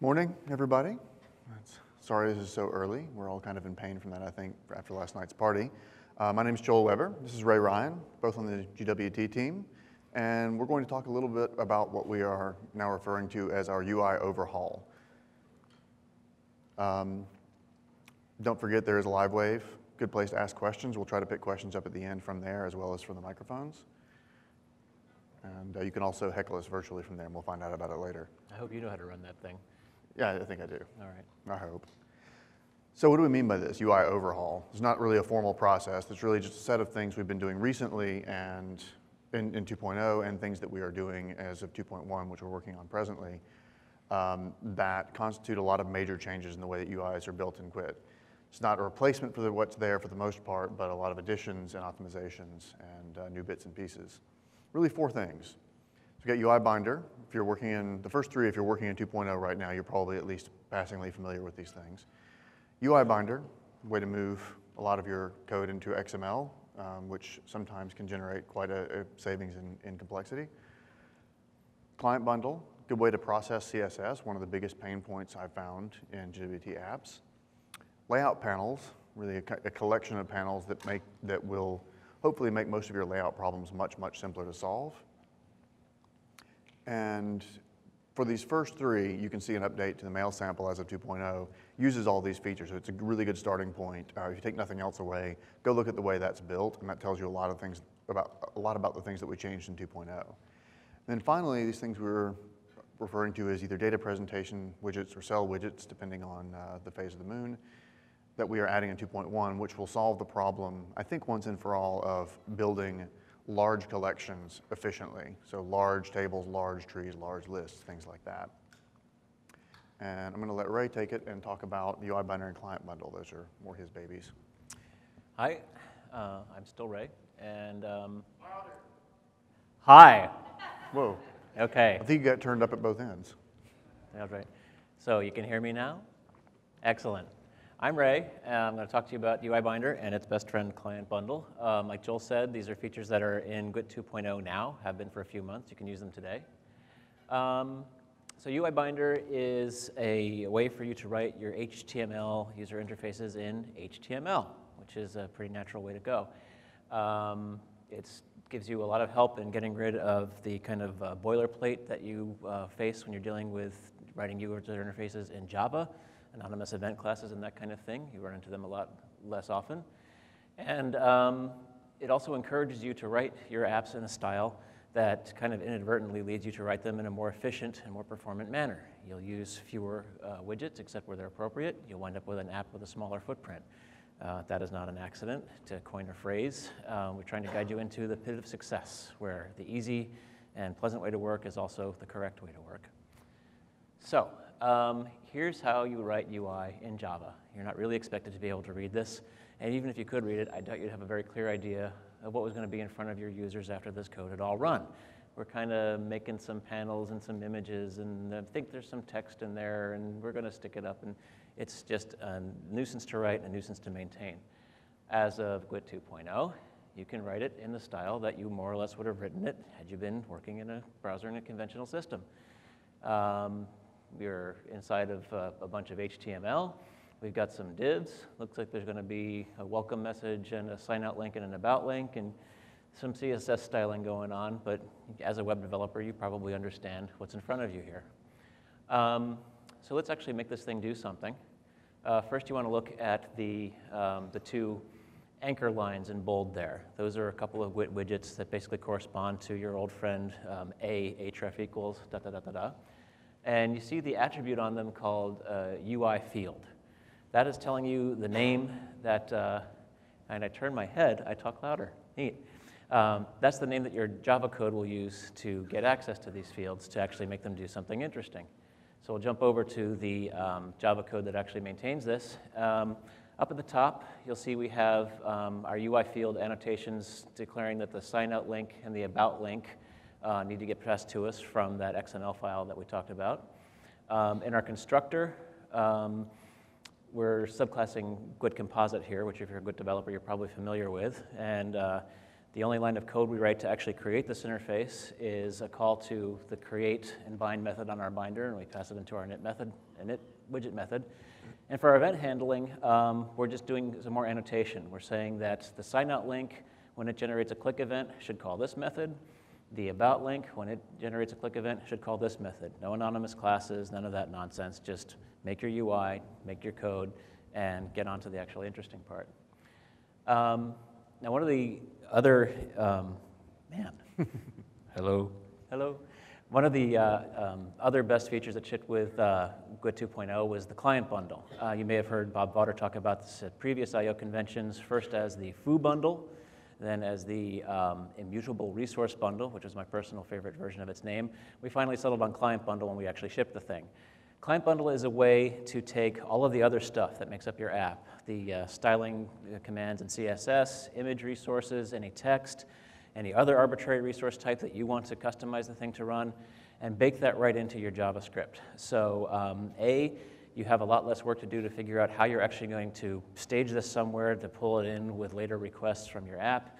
Morning, everybody. Sorry this is so early. We're all kind of in pain from that, I think, after last night's party. My name is Joel Weber. This is Ray Ryan, both on the GWT team. And we're going to talk a little bit about what we are now referring to as our UI overhaul. Don't forget there is a live wave. Good place to ask questions. We'll try to pick questions up at the end from there as well as from the microphones. And you can also heckle us virtually from there, and we'll find out about it later. I hope you know how to run that thing. Yeah, I think I do. All right. I hope. So what do we mean by this, UI overhaul? It's not really a formal process. It's really just a set of things we've been doing recently and in 2.0 and things that we are doing as of 2.1, which we're working on presently, that constitute a lot of major changes in the way that UIs are built in Quit. It's not a replacement for what's there for the most part, but a lot of additions and optimizations and new bits and pieces. Really four things. So we've got UiBinder. If you're working in, the first three, if you're working in 2.0 right now, you're probably at least passingly familiar with these things. UiBinder, way to move a lot of your code into XML, which sometimes can generate quite a savings in complexity. ClientBundle, good way to process CSS, one of the biggest pain points I've found in GWT apps. Layout panels, really a collection of panels that will hopefully make most of your layout problems much, much simpler to solve. And for these first three, you can see an update to the mail sample as of 2.0, uses all these features, so it's a really good starting point. If you take nothing else away, go look at the way that's built, and that tells you a lot about the things that we changed in 2.0. And then finally, these things we're referring to as either data presentation widgets or cell widgets, depending on the phase of the moon, that we are adding in 2.1, which will solve the problem, I think once and for all, of building large collections efficiently. So large tables, large trees, large lists, things like that. And I'm going to let Ray take it and talk about the UiBinder and ClientBundle. Those are more his babies. Hi, I'm still Ray, and hi. Whoa. Okay. I think you got turned up at both ends. That's right. So you can hear me now? Excellent. I'm Ray, and I'm going to talk to you about UiBinder and its best friend, ClientBundle. Like Joel said, these are features that are in GWT 2.0 now, have been for a few months. You can use them today. So UiBinder is a way for you to write your HTML user interfaces in HTML, which is a pretty natural way to go. It gives you a lot of help in getting rid of the kind of boilerplate that you face when you're dealing with writing user interfaces in Java. Anonymous event classes and that kind of thing. You run into them a lot less often. And it also encourages you to write your apps in a style that kind of inadvertently leads you to write them in a more efficient and more performant manner. You'll use fewer widgets, except where they're appropriate. You'll wind up with an app with a smaller footprint. That is not an accident, to coin a phrase. We're trying to guide you into the pit of success, where the easy and pleasant way to work is also the correct way to work. So, here's how you write UI in Java. You're not really expected to be able to read this, and even if you could read it, I doubt you'd have a very clear idea of what was going to be in front of your users after this code had all run. We're kind of making some panels and some images, and I think there's some text in there, and we're going to stick it up, and it's just a nuisance to write and a nuisance to maintain. As of GWT 2.0, you can write it in the style that you more or less would have written it had you been working in a browser in a conventional system. We're inside of a bunch of HTML. We've got some divs. Looks like there's going to be a welcome message and a sign out link and an about link and some CSS styling going on. But as a web developer, you probably understand what's in front of you here. So let's actually make this thing do something. First, you want to look at the two anchor lines in bold there. Those are a couple of GWT widgets that basically correspond to your old friend href equals da da da da da. And you see the attribute on them called UI field. That is telling you the name that, and I turn my head, I talk louder, neat. That's the name that your Java code will use to get access to these fields to actually make them do something interesting. So we'll jump over to the Java code that actually maintains this. Up at the top, you'll see we have our UI field annotations declaring that the sign out link and the about link need to get passed to us from that XML file that we talked about. In our constructor, we're subclassing GWT composite here, which if you're a GWT developer, you're probably familiar with. And The only line of code we write to actually create this interface is a call to the create and bind method on our binder, and we pass it into our init method, init widget method. And for our event handling, we're just doing some more annotation. We're saying that the sign out link, when it generates a click event, should call this method. The about link, when it generates a click event, should call this method. No anonymous classes, none of that nonsense. Just make your UI, make your code, and get on to the actually interesting part. Now, one of the other, hello. One of the other best features that shipped with GWT 2.0 was the client bundle. You may have heard Bob Vaughter talk about this at previous I/O conventions, first as the foo bundle, then as the immutable resource bundle, which was my personal favorite version of its name. We finally settled on client bundle when we actually shipped the thing. Client bundle is a way to take all of the other stuff that makes up your app, the styling commands in CSS, image resources, any text, any other arbitrary resource type that you want to customize the thing to run, and bake that right into your JavaScript. So you have a lot less work to do to figure out how you're actually going to stage this somewhere to pull it in with later requests from your app.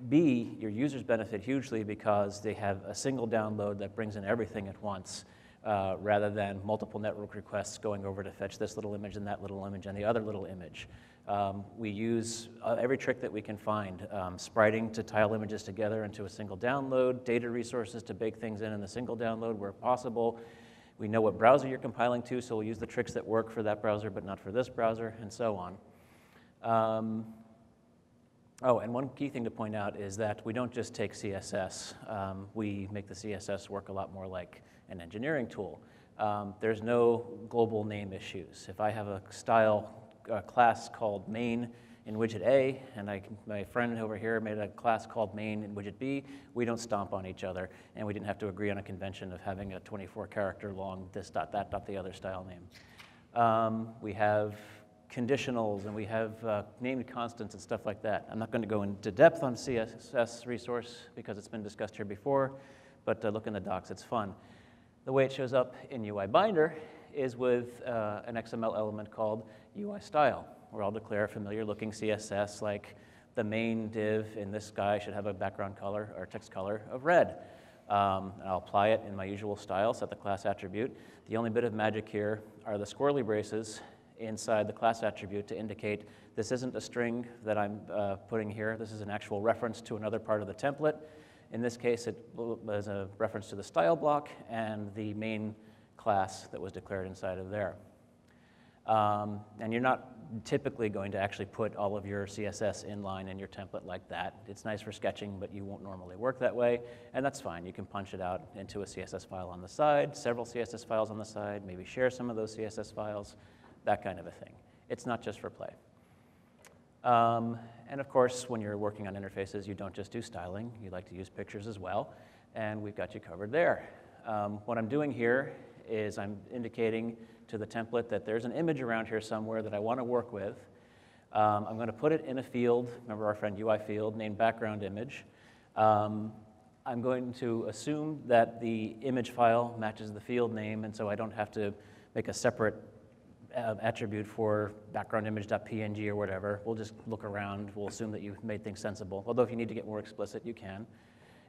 B, your users benefit hugely because they have a single download that brings in everything at once, rather than multiple network requests going over to fetch this little image and that little image and the other little image. We use every trick that we can find, spriting to tile images together into a single download, data resources to bake things in the single download where possible. We know what browser you're compiling to, so we'll use the tricks that work for that browser but not for this browser, and so on. Oh, and one key thing to point out is that we don't just take CSS. We make the CSS work a lot more like an engineering tool. There's no global name issues. If I have a class called main in widget A, and my friend over here made a class called main in widget B, we don't stomp on each other, and we didn't have to agree on a convention of having a 24-character long this dot that dot the other style name. We have conditionals, and we have named constants and stuff like that. I'm not going to go into depth on CssResource because it's been discussed here before, but look in the docs, it's fun. The way it shows up in UiBinder is with an XML element called UiStyle, where I'll declare a familiar looking CSS like the main div in this guy should have a background color or text color of red. And I'll apply it in my usual style, set the class attribute. The only bit of magic here are the squirrely braces inside the class attribute to indicate this isn't a string that I'm putting here. This is an actual reference to another part of the template. In this case, it was a reference to the style block and the main class that was declared inside of there. And you're not typically going to actually put all of your CSS inline in your template like that. It's nice for sketching, but you won't normally work that way, and that's fine. You can punch it out into a CSS file on the side, several CSS files on the side, maybe share some of those CSS files, that kind of a thing. It's not just for play. And of course, when you're working on interfaces, you don't just do styling. You like to use pictures as well, and we've got you covered there. What I'm doing here is I'm indicating to the template that there's an image around here somewhere that I want to work with. I'm going to put it in a field, remember our friend UI field, named background image. I'm going to assume that the image file matches the field name, and so I don't have to make a separate attribute for background image.png or whatever. We'll just look around. We'll assume that you've made things sensible, although if you need to get more explicit, you can.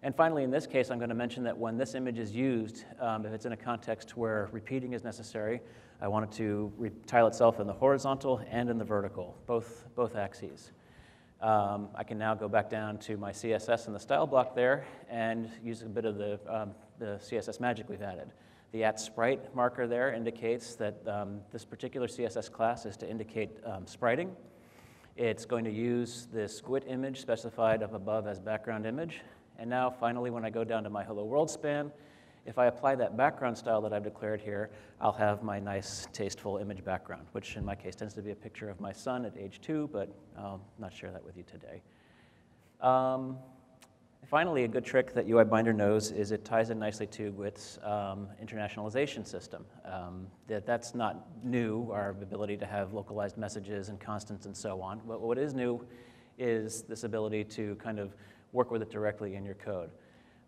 And finally, in this case, I'm going to mention that when this image is used, if it's in a context where repeating is necessary, I want it to tile itself in the horizontal and in the vertical, both axes. I can now go back down to my CSS and the style block there and use a bit of the CSS magic we've added. The @sprite marker there indicates that this particular CSS class is to indicate spriting. It's going to use this GWT image specified up above as background image. And now, finally, when I go down to my hello world span, if I apply that background style that I've declared here, I'll have my nice, tasteful image background, which in my case tends to be a picture of my son at age 2, but I'll not share that with you today. Finally, a good trick that UiBinder knows is it ties in nicely to GWT's internationalization system. That's not new, our ability to have localized messages and constants and so on. But what is new is this ability to kind of work with it directly in your code.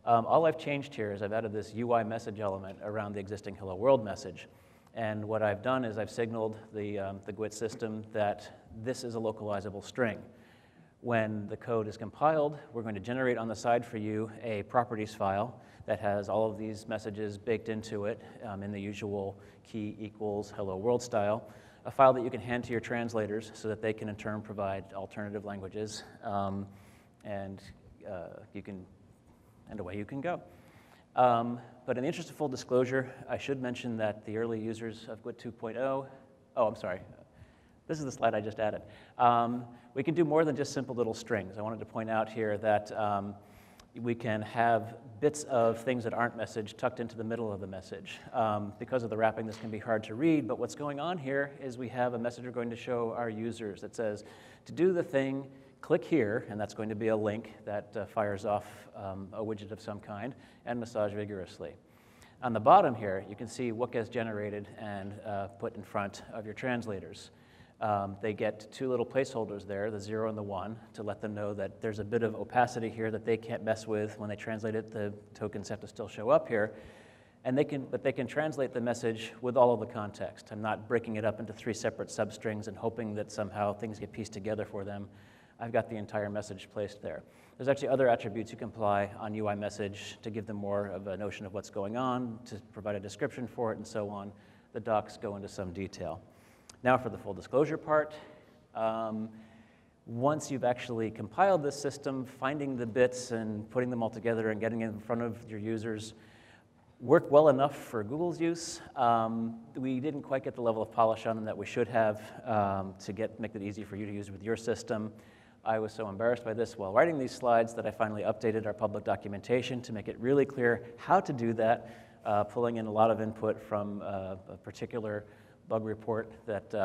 All I've changed here is I've added this UI message element around the existing hello world message. And what I've done is I've signaled the GWT system that this is a localizable string. When the code is compiled, we're going to generate on the side for you a properties file that has all of these messages baked into it in the usual key equals hello world style, a file that you can hand to your translators so that they can in turn provide alternative languages, and away you can go. But in the interest of full disclosure, I should mention that the early users of GWT 2.0, oh, I'm sorry. This is the slide I just added. We can do more than just simple little strings. I wanted to point out here that we can have bits of things that aren't message tucked into the middle of the message. Because of the wrapping, this can be hard to read, but what's going on here is we have a message we're going to show our users that says, to do the thing, click here, and that's going to be a link that fires off a widget of some kind, and massage vigorously. On the bottom here, you can see what gets generated and put in front of your translators. They get two little placeholders there, the 0 and the 1, to let them know that there's a bit of opacity here that they can't mess with. When they translate it, the tokens have to still show up here. And but they can translate the message with all of the context. I'm not breaking it up into 3 separate substrings and hoping that somehow things get pieced together for them. I've got the entire message placed there. There's actually other attributes you can apply on UI message to give them more of a notion of what's going on, to provide a description for it, and so on. The docs go into some detail. Now for the full disclosure part. Once you've actually compiled this system, finding the bits and putting them all together and getting it in front of your users worked well enough for Google's use. We didn't quite get the level of polish on them that we should have to make it easy for you to use with your system. I was so embarrassed by this while writing these slides that I finally updated our public documentation to make it really clear how to do that, pulling in a lot of input from a particular bug report that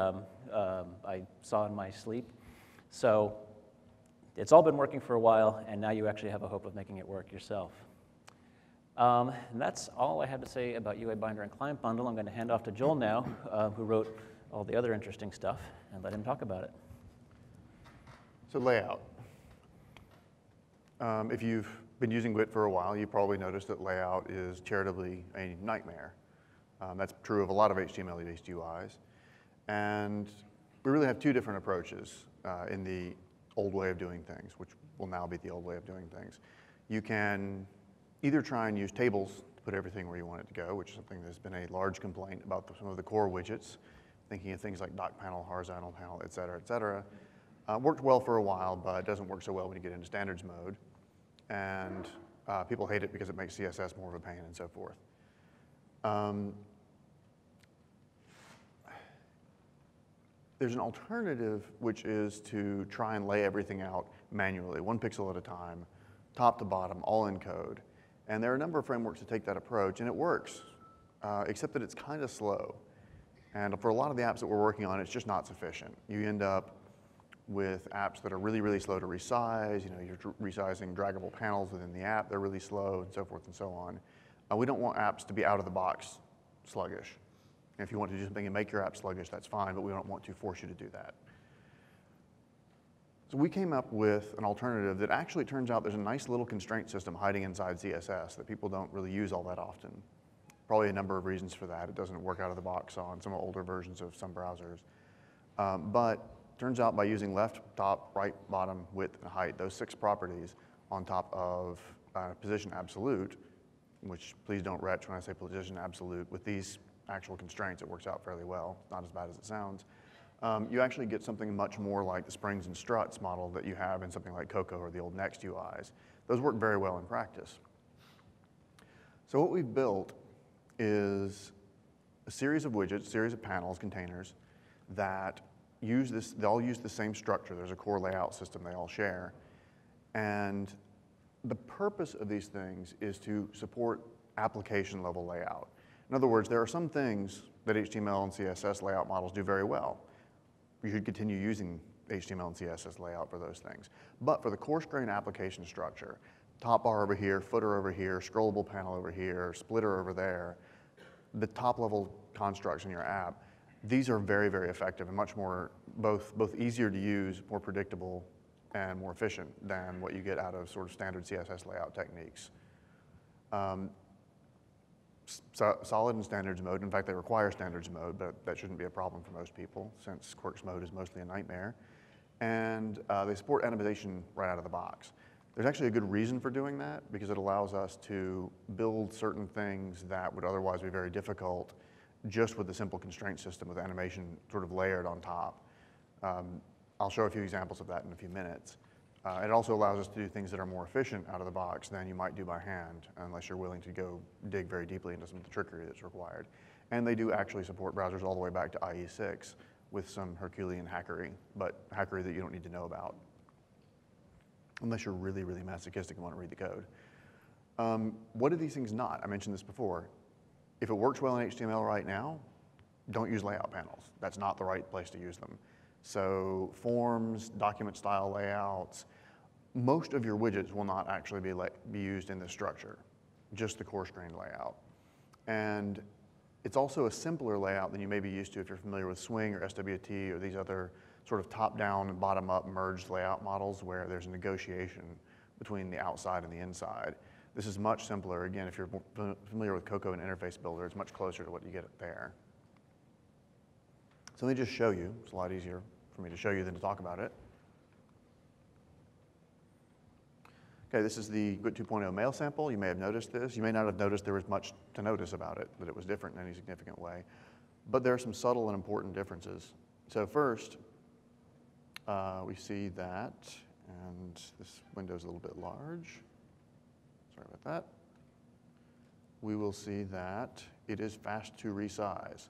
I saw in my sleep. So it's all been working for a while, and now you actually have a hope of making it work yourself. And that's all I had to say about UiBinder and ClientBundle. I'm going to hand off to Joel now, who wrote all the other interesting stuff, and let him talk about it. So layout. If you've been using GWT for a while, you probably noticed that layout is charitably a nightmare. That's true of a lot of HTML-based UIs. And we really have 2 different approaches in the old way of doing things, which will now be the old way of doing things. You can either try and use tables to put everything where you want it to go, which is something that's been a large complaint about some of the core widgets, thinking of things like dock panel, horizontal panel, et cetera, et cetera. Worked well for a while, but it doesn't work so well when you get into standards mode. And people hate it because it makes CSS more of a pain and so forth. There's an alternative, which is to try and lay everything out manually, 1 pixel at a time, top to bottom, all in code. And there are a number of frameworks that take that approach, and it works, except that it's kind of slow. And for a lot of the apps that we're working on, it's just not sufficient. You end up with apps that are really, really slow to resize. You know, you're resizing draggable panels within the app. They're really slow, and so forth and so on. We don't want apps to be out of the box sluggish. If you want to do something and make your app sluggish, that's fine, but we don't want to force you to do that. So we came up with an alternative that actually turns out there's a nice little constraint system hiding inside CSS that people don't really use all that often. Probably a number of reasons for that. It doesn't work out of the box on some older versions of some browsers. But turns out by using left, top, right, bottom, width, and height, those 6 properties on top of position absolute, which please don't retch when I say position absolute, with these actual constraints, it works out fairly well. It's not as bad as it sounds. You actually get something much more like the springs and struts model that you have in something like Cocoa or the old Next UIs. Those work very well in practice. So what we've built is a series of widgets, series of panels, containers, that use this, they all use the same structure. There's a core layout system they all share. And the purpose of these things is to support application level layout. In other words, there are some things that HTML and CSS layout models do very well. You should continue using HTML and CSS layout for those things. But for the coarse-grained application structure, top bar over here, footer over here, scrollable panel over here, splitter over there, the top-level constructs in your app, these are very, very effective and much more, both easier to use, more predictable, and more efficient than what you get out of sort of standard CSS layout techniques. Solid in standards mode. In fact, they require standards mode, but that shouldn't be a problem for most people since Quirks mode is mostly a nightmare. and they support animation right out of the box. There's actually a good reason for doing that, because it allows us to build certain things that would otherwise be very difficult just with the simple constraint system with animation sort of layered on top. I'll show a few examples of that in a few minutes. It also allows us to do things that are more efficient out of the box than you might do by hand, unless you're willing to go dig very deeply into some of the trickery that's required. And they do actually support browsers all the way back to IE6 with some Herculean hackery, but hackery that you don't need to know about, unless you're really, really masochistic and want to read the code. What are these things not? I mentioned this before. If it works well in HTML right now, don't use layout panels. That's not the right place to use them. So forms, document style layouts, most of your widgets will not actually be used in this structure, just the coarse grained layout. And it's also a simpler layout than you may be used to if you're familiar with Swing or SWT or these other sort of top-down and bottom-up merged layout models where there's a negotiation between the outside and the inside. This is much simpler. Again, if you're familiar with Cocoa and Interface Builder, it's much closer to what you get there. So let me just show you. It's a lot easier for me to show you than to talk about it. Okay, this is the GWT 2.0 mail sample. You may have noticed this. You may not have noticed there was much to notice about it, that it was different in any significant way. But there are some subtle and important differences. So first, we see that, and this window is a little bit large. Sorry about that. We will see that it is fast to resize.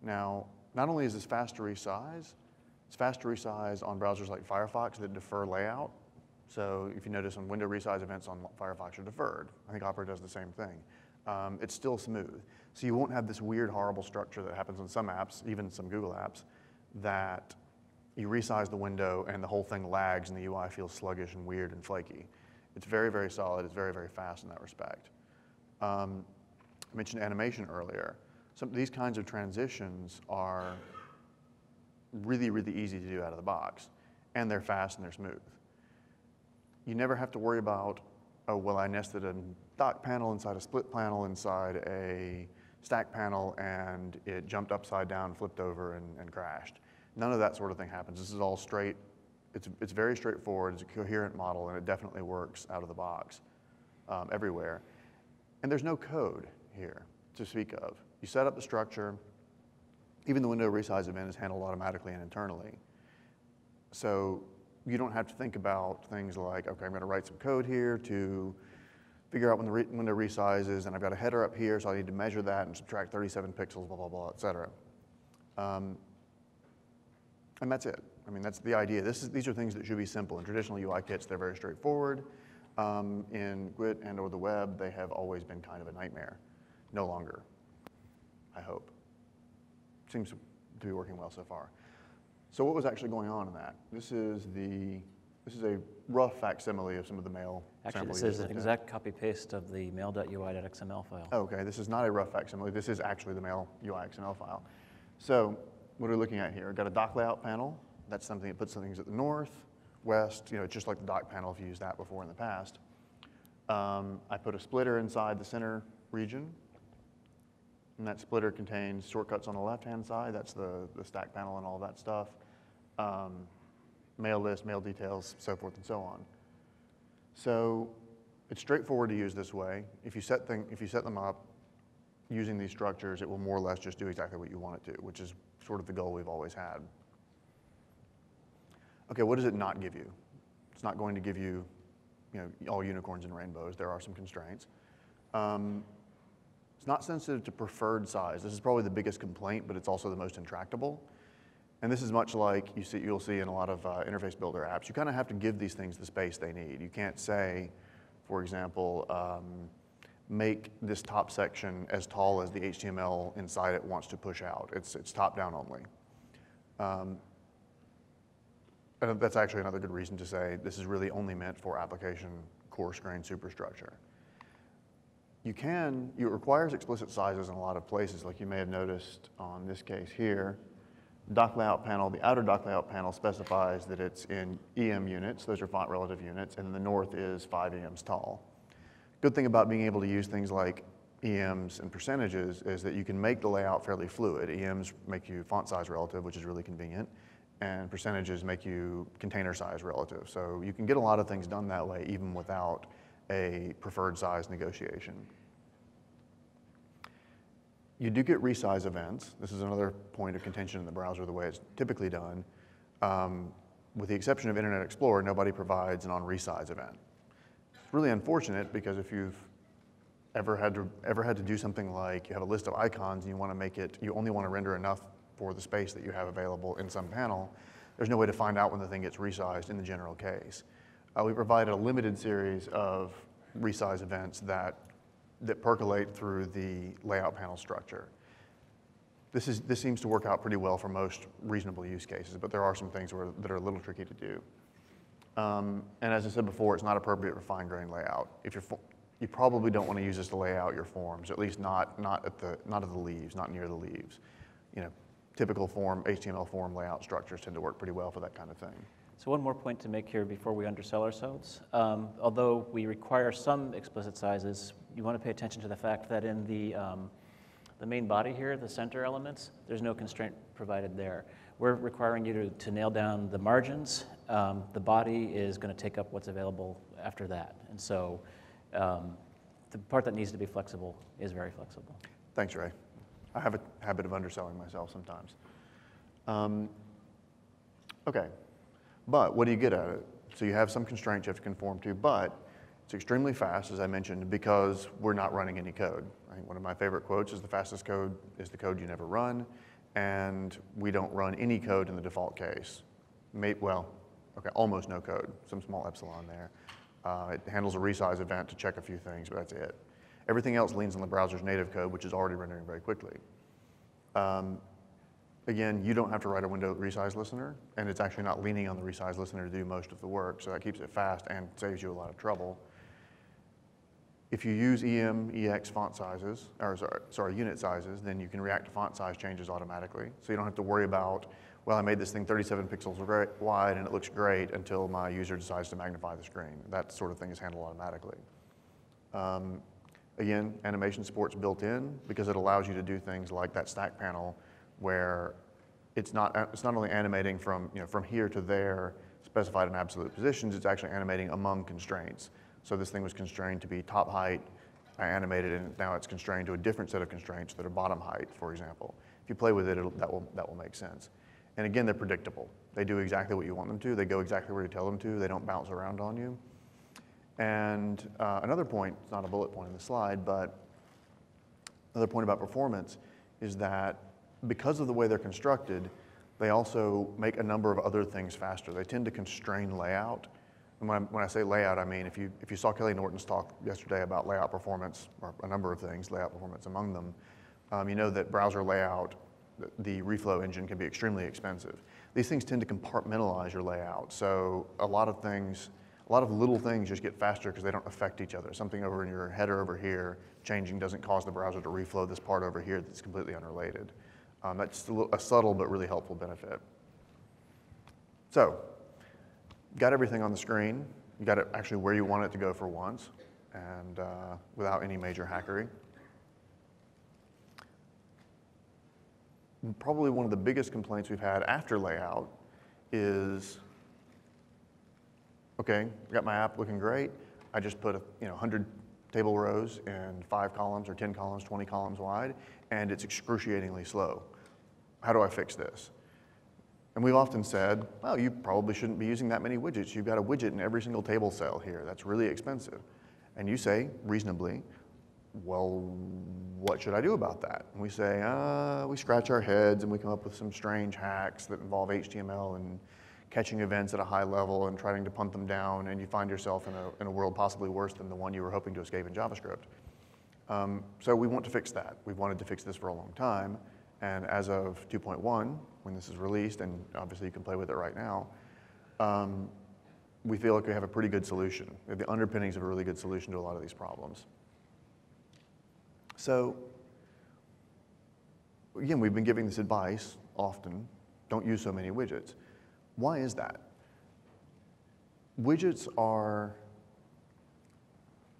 Now, not only is this fast to resize, it's fast to resize on browsers like Firefox that defer layout. So if you notice on window resize events on Firefox are deferred. I think Opera does the same thing. It's still smooth. So you won't have this weird, horrible structure that happens on some apps, even some Google apps, that you resize the window and the whole thing lags and the UI feels sluggish and weird and flaky. It's very, very solid. It's very, very fast in that respect. I mentioned animation earlier. These kinds of transitions are really, really easy to do out of the box. And they're fast and they're smooth. You never have to worry about, oh, well, I nested a dock panel inside a split panel inside a stack panel, and it jumped upside down, flipped over, and crashed. None of that sort of thing happens. This is all straight. It's very straightforward. It's a coherent model, and it definitely works out of the box everywhere. And there's no code here to speak of. You set up the structure. Even the window resize event is handled automatically and internally. So you don't have to think about things like, okay, I'm going to write some code here to figure out when the window resizes, and I've got a header up here, so I need to measure that and subtract 37 pixels, blah, blah, blah, et cetera. And that's it. I mean, that's the idea. These are things that should be simple. In traditional UI kits, they're very straightforward. In GWT and or the web, they have always been kind of a nightmare. No longer, I hope. Seems to be working well so far. So what was actually going on in that? This is a rough facsimile of some of the mail Actually, this is an exact copy-paste of the mail.ui.xml file. Okay, this is not a rough facsimile. This is actually the mail UI.xml file. So what are we looking at here? We've got a dock layout panel. That's something that puts some things at the north, west, it's just like the dock panel if you used that before in the past. I put a splitter inside the center region. And that splitter contains shortcuts on the left-hand side. That's the stack panel and all that stuff. Mail list, mail details, so forth and so on. So it's straightforward to use this way. If you set them up using these structures, it will more or less just do exactly what you want it to, which is sort of the goal we've always had. Okay, what does it not give you? It's not going to give you, all unicorns and rainbows. There are some constraints. It's not sensitive to preferred size. This is probably the biggest complaint, but it's also the most intractable. And this is much like you'll see in a lot of interface builder apps. You kind of have to give these things the space they need. You can't say, for example, make this top section as tall as the HTML inside it wants to push out. It's top-down only. And that's actually another good reason to say this is really only meant for application coarse-grained superstructure. It requires explicit sizes in a lot of places, like you may have noticed on this case here. Dock layout panel, the outer dock layout panel specifies that it's in EM units. Those are font relative units, and the north is 5 EMs tall. Good thing about being able to use things like EMs and percentages is that you can make the layout fairly fluid. EMs make you font size relative, which is really convenient, and percentages make you container size relative. So you can get a lot of things done that way even without a preferred size negotiation. You do get resize events. This is another point of contention in the browser, the way it's typically done. With the exception of Internet Explorer, nobody provides an on-resize event. It's really unfortunate because if you've ever had to do something like you have a list of icons and you want to make it, you only want to render enough for the space that you have available in some panel, there's no way to find out when the thing gets resized in the general case. We provided a limited series of resize events that percolate through the layout panel structure. This seems to work out pretty well for most reasonable use cases, but there are some things that are a little tricky to do. And as I said before, it's not appropriate for fine-grained layout. You probably don't want to use this to lay out your forms, at least not at the leaves, not near the leaves. You know, typical form, HTML form layout structures tend to work pretty well for that kind of thing. So one more point to make here before we undersell ourselves. Although we require some explicit sizes, you want to pay attention to the fact that in the main body here, the center elements, there's no constraint provided there. We're requiring you to nail down the margins. The body is going to take up what's available after that. And so the part that needs to be flexible is very flexible. Thanks, Ray. I have a habit of underselling myself sometimes. Okay, but what do you get out of it? So you have some constraints you have to conform to, but it's extremely fast, as I mentioned, because we're not running any code. I think one of my favorite quotes is the fastest code is the code you never run, and we don't run any code in the default case. Almost no code, some small epsilon there. It handles a resize event to check a few things, but that's it. Everything else leans on the browser's native code, which is already rendering very quickly. Again, you don't have to write a window resize listener, and it's actually not leaning on the resize listener to do most of the work, so that keeps it fast and saves you a lot of trouble. If you use EM, EX font sizes, unit sizes, then you can react to font size changes automatically. So you don't have to worry about, well, I made this thing 37 pixels wide and it looks great until my user decides to magnify the screen. That sort of thing is handled automatically. Again, animation support's built in because it allows you to do things like that stack panel where it's not only animating from here to there, specified in absolute positions, it's actually animating among constraints. So this thing was constrained to be top height, I animated it, and now it's constrained to a different set of constraints that are bottom height, for example. If you play with it, that will make sense. And again, they're predictable. They do exactly what you want them to. They go exactly where you tell them to. They don't bounce around on you. And another point, it's not a bullet point in the slide, but another point about performance is that because of the way they're constructed, they also make a number of other things faster. They tend to constrain layout. And when I say layout, I mean if you saw Kelly Norton's talk yesterday about layout performance, or a number of things, layout performance among them, you know that browser layout, the reflow engine can be extremely expensive. These things tend to compartmentalize your layout. So a lot of little things just get faster because they don't affect each other. Something over in your header over here changing doesn't cause the browser to reflow this part over here that's completely unrelated. That's a subtle but really helpful benefit. So, got everything on the screen. You got it actually where you want it to go for once, and without any major hackery. Probably one of the biggest complaints we've had after layout is, okay, got my app looking great. I just put 100 table rows in 5 columns or 10 columns, 20 columns wide, and it's excruciatingly slow. How do I fix this? And we've often said, well, you probably shouldn't be using that many widgets. You've got a widget in every single table cell here. That's really expensive. And you say, reasonably, well, what should I do about that? And we say, we scratch our heads and we come up with some strange hacks that involve HTML and catching events at a high level and trying to punt them down, and you find yourself in a world possibly worse than the one you were hoping to escape in JavaScript. So we want to fix that. We've wanted to fix this for a long time. And as of 2.1, when this is released, and obviously you can play with it right now, we feel like we have a pretty good solution. We have the underpinnings of a really good solution to a lot of these problems. So, again, we've been giving this advice often, don't use so many widgets. Why is that? Widgets are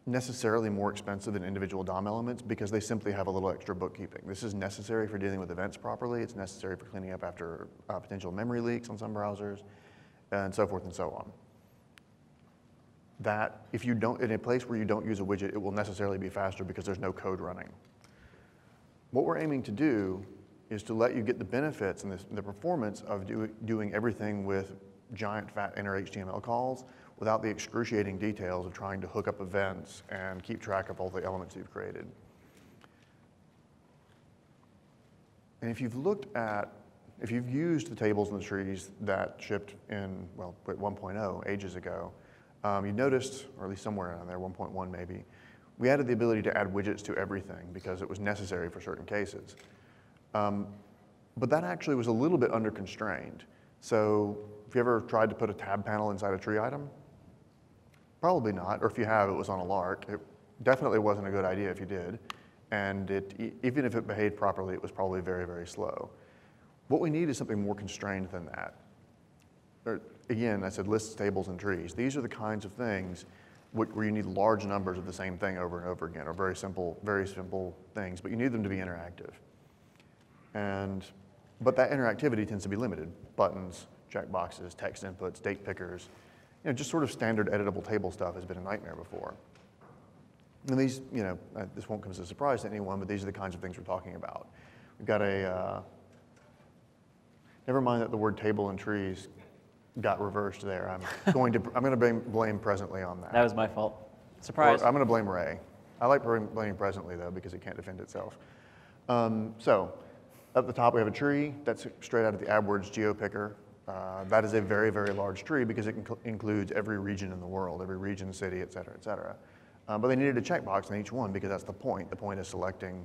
necessarily more expensive than individual DOM elements because they simply have a little extra bookkeeping. This is necessary for dealing with events properly. It's necessary for cleaning up after potential memory leaks on some browsers, and so forth and so on. That if you don't, in a place where you don't use a widget, it will necessarily be faster because there's no code running. What we're aiming to do is to let you get the benefits and the performance of doing everything with giant fat inner HTML calls without the excruciating details of trying to hook up events and keep track of all the elements you've created. And if you've used the tables and the trees that shipped in, well, 1.0 ages ago, you noticed, or at least somewhere around there, 1.1 maybe, we added the ability to add widgets to everything because it was necessary for certain cases. But that actually was a little bit under-constrained. So if you ever tried to put a tab panel inside a tree item, probably not, or if you have, it was on a lark. It definitely wasn't a good idea if you did. And even if it behaved properly, it was probably very, very slow. What we need is something more constrained than that. Again, I said lists, tables, and trees. These are the kinds of things where you need large numbers of the same thing over and over again, or very simple things, but you need them to be interactive. But that interactivity tends to be limited. Buttons, checkboxes, text inputs, date pickers, just sort of standard editable table stuff has been a nightmare before. And these, this won't come as a surprise to anyone, but these are the kinds of things we're talking about. We've got never mind that the word table and trees got reversed there. I'm going to blame presently on that. That was my fault. Surprise. I'm going to blame Ray. I like blaming presently though because it can't defend itself. So at the top we have a tree that's straight out of the AdWords GeoPicker. That is a very, very large tree because it includes every region in the world, every region, city, et cetera, et cetera. But they needed a checkbox in each one because that's the point. The point is selecting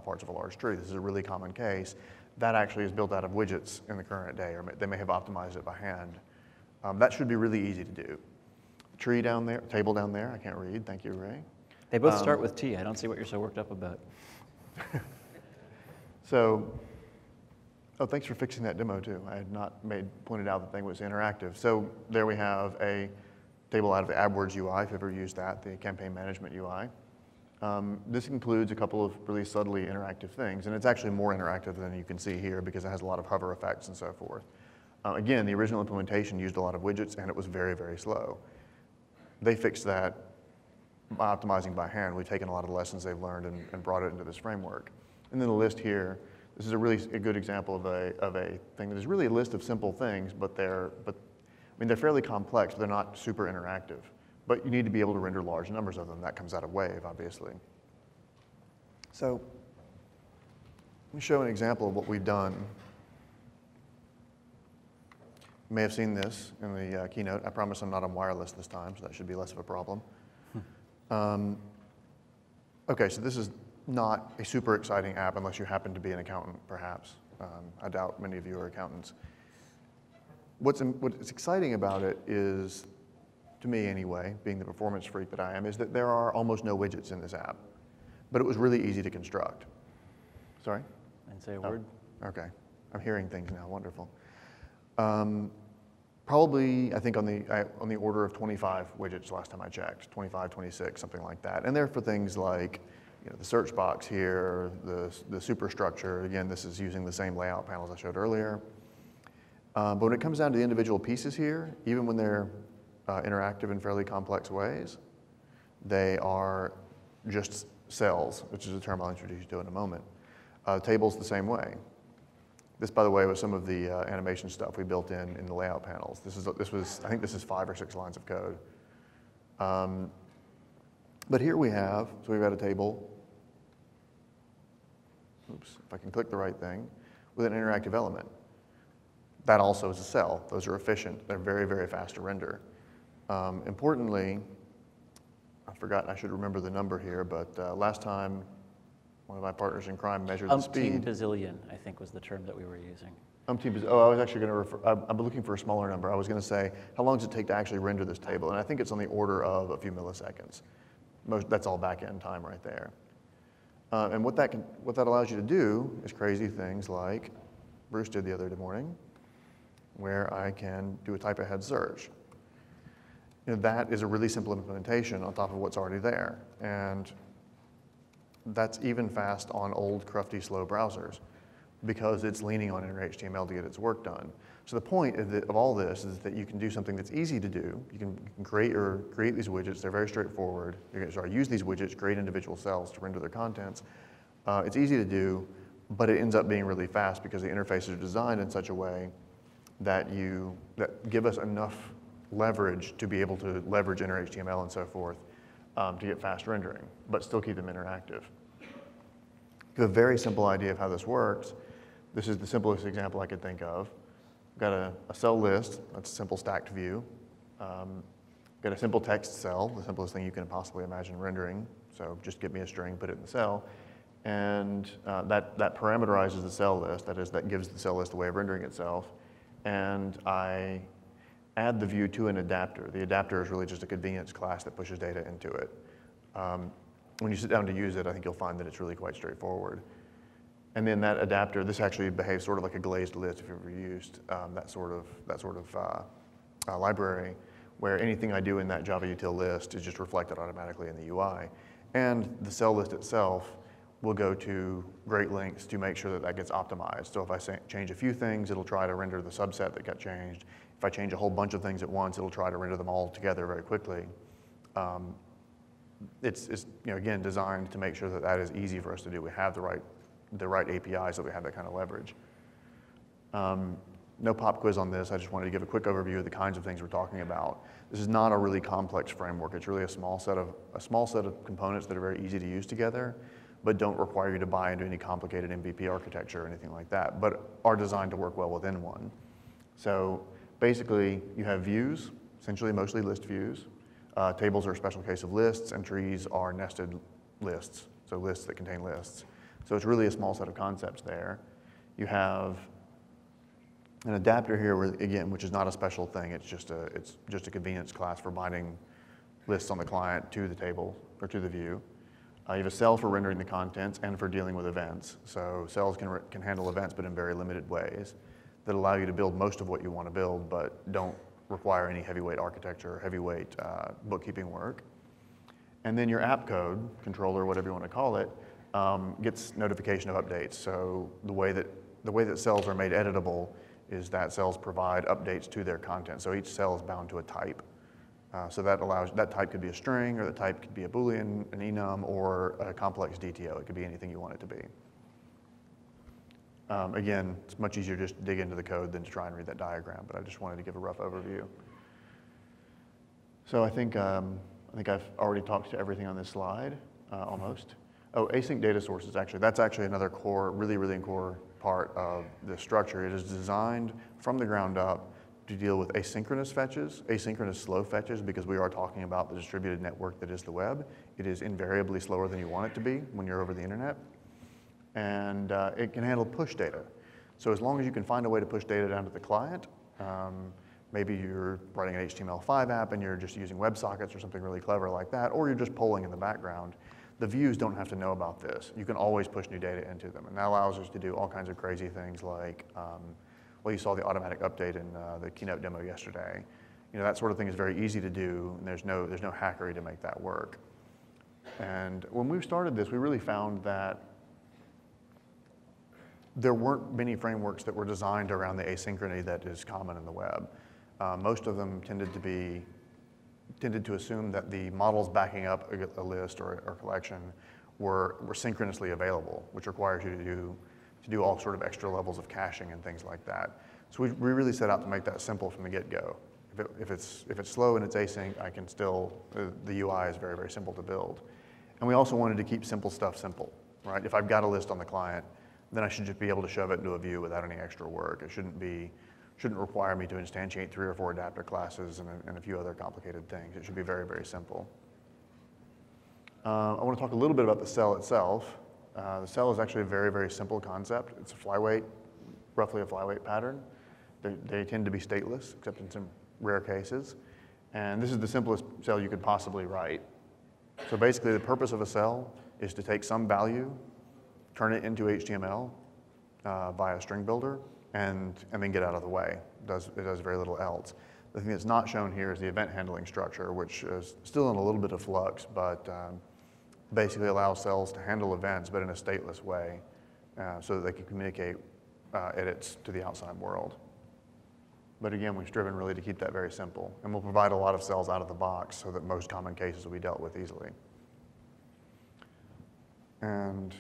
parts of a large tree. This is a really common case. That actually is built out of widgets in the current day, or they may have optimized it by hand. That should be really easy to do. Tree down there, table down there, I can't read, thank you, Ray. They both start with T. I don't see what you're so worked up about. Oh, thanks for fixing that demo too. I had not pointed out the thing was interactive. So there we have a table out of the AdWords UI, if you've ever used that, the campaign management UI. This includes a couple of really subtly interactive things, and it's actually more interactive than you can see here because it has a lot of hover effects and so forth. Again, the original implementation used a lot of widgets and it was very, very slow. They fixed that by optimizing by hand. We've taken a lot of the lessons they've learned and brought it into this framework. And then the list here, this is a good example of a thing that is really a list of simple things, but they're fairly complex, but they're not super interactive. But you need to be able to render large numbers of them. That comes out of Wave, obviously. So let me show an example of what we've done. You may have seen this in the keynote. I promise I'm not on wireless this time, so that should be less of a problem. Okay, so this is not a super exciting app unless you happen to be an accountant, perhaps. I doubt many of you are accountants. What's exciting about it is, to me anyway, being the performance freak that I am, is that there are almost no widgets in this app. But it was really easy to construct. Sorry? And say a word. Okay, I'm hearing things now, wonderful. Probably, I think on the order of 25 widgets last time I checked, 25, 26, something like that. And they're for things like the search box here, the superstructure. Again, this is using the same layout panels I showed earlier. But when it comes down to the individual pieces here, even when they're interactive in fairly complex ways, they are just cells, which is a term I'll introduce you to in a moment. Tables the same way. This, by the way, was some of the animation stuff we built in the layout panels. I think this is 5 or 6 lines of code. But here we've got a table. Oops, if I can click the right thing, with an interactive element. That also is a cell. Those are efficient. They're very, very fast to render. Importantly, I should remember the number here, but last time one of my partners in crime measured the speed. Umpteen bazillion, I think, was the term that we were using. Umpteen bazillion. Oh, I was actually going to refer, I'm looking for a smaller number. I was going to say, how long does it take to actually render this table? And I think it's on the order of a few milliseconds. That's all back-end time right there. And what that allows you to do is crazy things like Bruce did the other morning, where I can do a type-ahead search. that is a really simple implementation on top of what's already there. And that's even fast on old, crufty, slow browsers because it's leaning on inner HTML to get its work done. So the point of all this is that you can do something that's easy to do. You can create these widgets. They're very straightforward. You can use these widgets, create individual cells to render their contents. It's easy to do, but it ends up being really fast because the interfaces are designed in such a way that give us enough leverage to be able to leverage inner HTML and so forth to get fast rendering, but still keep them interactive. To have a very simple idea of how this works, this is the simplest example I could think of. We've got a cell list, that's a simple stacked view. Got a simple text cell, the simplest thing you can possibly imagine rendering. So just give me a string, put it in the cell. And that parameterizes the cell list, that gives the cell list a way of rendering itself. And I add the view to an adapter. The adapter is really just a convenience class that pushes data into it. When you sit down to use it, I think you'll find that it's really quite straightforward. And then that adapter, this actually behaves sort of like a glazed list if you've ever used that sort of library, where anything I do in that Java util list is just reflected automatically in the UI. And the cell list itself will go to great lengths to make sure that gets optimized. So if I change a few things, it'll try to render the subset that got changed. If I change a whole bunch of things at once, it'll try to render them all together very quickly. It's again designed to make sure that is easy for us to do. We have the right APIs, so we have that kind of leverage. No pop quiz on this. I just wanted to give a quick overview of the kinds of things we're talking about. This is not a really complex framework. It's really a small set of components that are very easy to use together, but don't require you to buy into any complicated MVP architecture or anything like that, but are designed to work well within one. So basically, you have views, essentially mostly list views. Tables are a special case of lists, and trees are nested lists, so lists that contain lists. So it's really a small set of concepts there. You have an adapter here, which is not a special thing. It's just a convenience class for binding lists on the client to the table or to the view. You have a cell for rendering the contents and for dealing with events. So cells can handle events, but in very limited ways that allow you to build most of what you want to build, but don't require any heavyweight architecture or heavyweight bookkeeping work. And then your app code, controller, whatever you want to call it, gets notification of updates. So the way that cells are made editable is that cells provide updates to their content. So each cell is bound to a type. So that type could be a string, or the type could be a Boolean, an enum, or a complex DTO. It could be anything you want it to be. Again, it's much easier just to dig into the code than to try and read that diagram, but I just wanted to give a rough overview. So I think I've already talked to everything on this slide, almost. Oh, async data sources, that's actually another core, really core part of the structure. It is designed from the ground up to deal with asynchronous fetches, asynchronous slow fetches, because we are talking about the distributed network that is the web. It is invariably slower than you want it to be when you're over the internet. And it can handle push data. So as long as you can find a way to push data down to the client, maybe you're writing an HTML5 app and you're just using WebSockets or something really clever like that, or you're just polling in the background, the views don't have to know about this. You can always push new data into them. And that allows us to do all kinds of crazy things like, well, you saw the automatic update in the keynote demo yesterday. That sort of thing is very easy to do, and there's no hackery to make that work. And when we started this, we really found that there weren't many frameworks that were designed around the asynchrony that is common in the web. Most of them tended to assume that the models backing up a list or collection were synchronously available, which requires you to do all sort of extra levels of caching and things like that. So we really set out to make that simple from the get-go. If it's slow and it's async, the UI is very simple to build. And we also wanted to keep simple stuff simple, right? If I've got a list on the client, then I should just be able to shove it into a view without any extra work. It shouldn't require me to instantiate 3 or 4 adapter classes and a few other complicated things. It should be very simple. I want to talk a little bit about the cell itself. The cell is actually a very simple concept. It's roughly a flyweight pattern. They tend to be stateless, except in some rare cases. And this is the simplest cell you could possibly write. So basically, the purpose of a cell is to take some value, turn it into HTML via a string builder, and then get out of the way. It does very little else. The thing that's not shown here is the event handling structure, which is still in a little bit of flux, but basically allows cells to handle events, but in a stateless way, so that they can communicate edits to the outside world. But again, we've striven really to keep that very simple, and we'll provide a lot of cells out of the box so that most common cases will be dealt with easily. And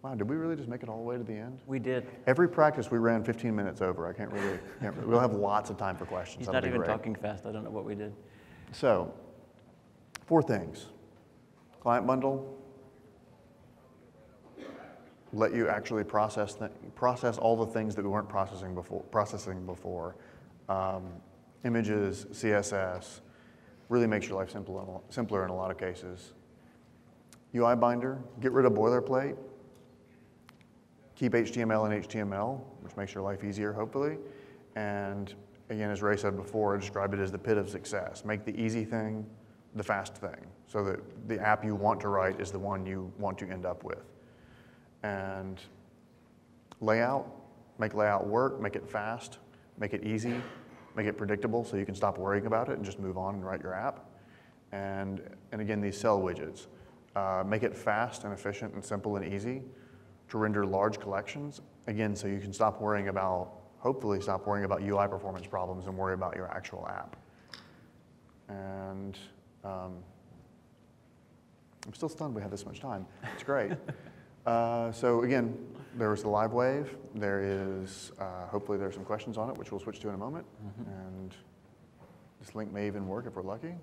wow, did we really just make it all the way to the end? We did. Every practice we ran 15 minutes over. I can't really, we'll have lots of time for questions. He's That'll not be even great. talking fast. I don't know what we did. So, 4 things. ClientBundle, let you actually process all the things that we weren't processing before. Images, CSS, really makes your life simpler in a lot of cases. UiBinder, get rid of boilerplate. Keep HTML in HTML, which makes your life easier, hopefully. And again, as Ray said before, describe it as the pit of success. Make the easy thing the fast thing, so that the app you want to write is the one you want to end up with. And layout, make layout work, make it fast, make it easy, make it predictable so you can stop worrying about it and just move on and write your app. And again, these cell widgets, make it fast and efficient and simple and easy to render large collections, again, so you can stop worrying about, hopefully stop worrying about UI performance problems and worry about your actual app. And I'm still stunned we have this much time. It's great. So again, there was the live wave. There is, hopefully there's some questions on it, which we'll switch to in a moment. And this link may even work if we're lucky,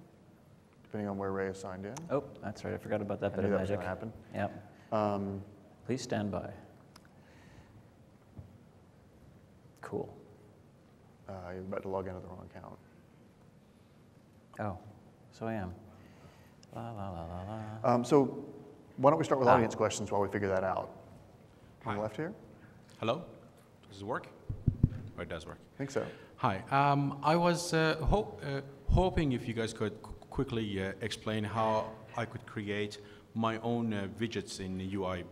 depending on where Ray is signed in. Oh, that's right. I forgot about that I bit knew of that was magic. going to happen. Yeah. Please stand by. Cool. You're about to log into the wrong account. Oh, so I am. La, la, la, la, la. So why don't we start with audience questions while we figure that out? On the left here? Hello? Does it work? Oh, it does work. I think so. Hi. I was hoping if you guys could quickly explain how I could create my own widgets in UiBinder.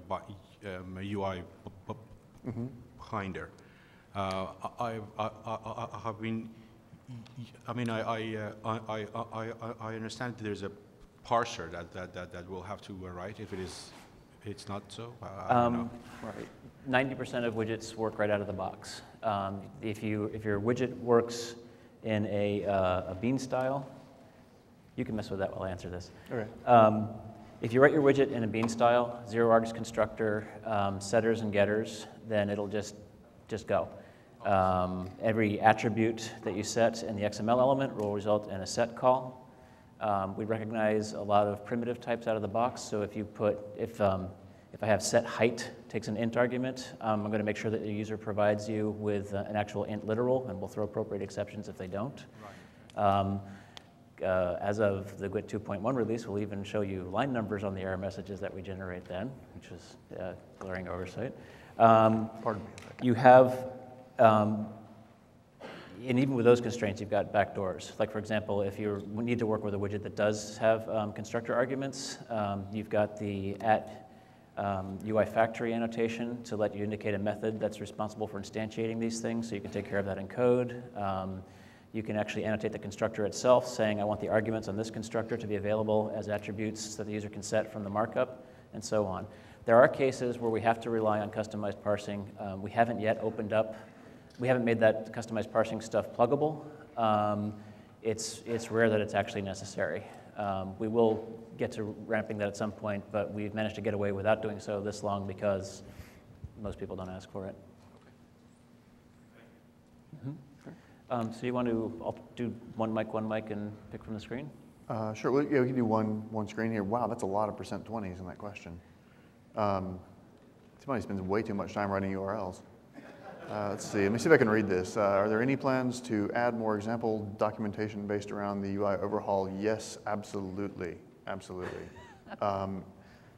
I have been. I mean, I understand that there's a parser that will have to write if it's not so. I don't know. Right. 90% of widgets work right out of the box. If your widget works in a bean style, you can mess with that while I answer this. Okay. If you write your widget in a bean style, zero args constructor, setters and getters, then it'll just go. Every attribute that you set in the XML element will result in a set call. We recognize a lot of primitive types out of the box. So if I have set height takes an int argument, I'm going to make sure that the user provides you with an actual int literal, and we'll throw appropriate exceptions if they don't. Right. As of the GWT 2.1 release, we'll even show you line numbers on the error messages that we generate then, which is glaring oversight. Pardon me. You have, and even with those constraints, you've got backdoors. Like for example, if you need to work with a widget that does have constructor arguments, you've got the UI factory annotation to let you indicate a method that's responsible for instantiating these things, so you can take care of that in code. You can actually annotate the constructor itself, saying I want the arguments on this constructor to be available as attributes that the user can set from the markup, and so on. There are cases where we have to rely on customized parsing. We haven't made that customized parsing stuff pluggable. It's rare that it's actually necessary. We will get to ramping that at some point, but we've managed to get away without doing so this long because most people don't ask for it. So you want to, I'll do one mic, and pick from the screen? Sure, well, yeah, we can do one screen here. Wow, that's a lot of %20s in that question. Somebody spends way too much time writing URLs. Let's see, let me see if I can read this. Are there any plans to add more example documentation based around the UI overhaul? Yes, absolutely, absolutely.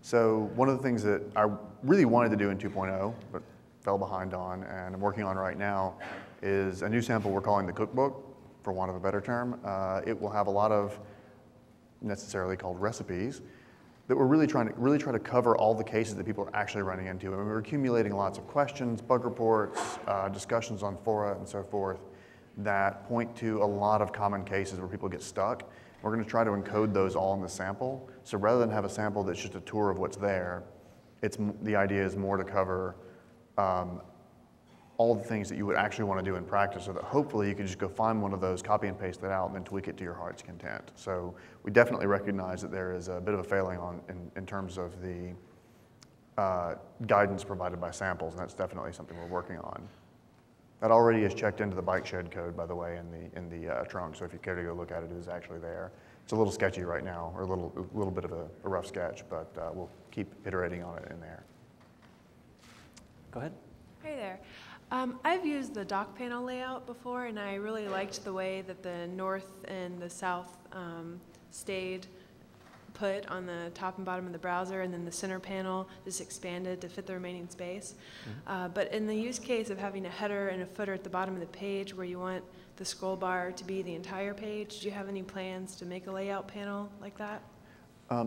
So one of the things that I really wanted to do in 2.0, but fell behind on, and I'm working on right now, is a new sample we're calling the cookbook, for want of a better term. It will have a lot of necessarily called recipes that we're really trying to cover all the cases that people are actually running into. And we're accumulating lots of questions, bug reports, discussions on fora, and so forth. that point to a lot of common cases where people get stuck. We're going to try to encode those all in the sample. So rather than have a sample that's just a tour of what's there, the idea is more to cover all the things that you would actually want to do in practice, so that hopefully you can just go find one of those, copy and paste it out, and then tweak it to your heart's content. So we definitely recognize that there is a bit of a failing in terms of the guidance provided by samples, and that's definitely something we're working on. That already is checked into the bike shed code, by the way, in the trunk. So if you care to go look at it, it is actually there. It's a little sketchy right now, or a little bit of a rough sketch, but we'll keep iterating on it in there. Go ahead. Hey there. I've used the dock panel layout before, and I really liked the way that the north and the south stayed put on the top and bottom of the browser, and then the center panel is expanded to fit the remaining space. But in the use case of having a header and a footer at the bottom of the page where you want the scroll bar to be the entire page, do you have any plans to make a layout panel like that?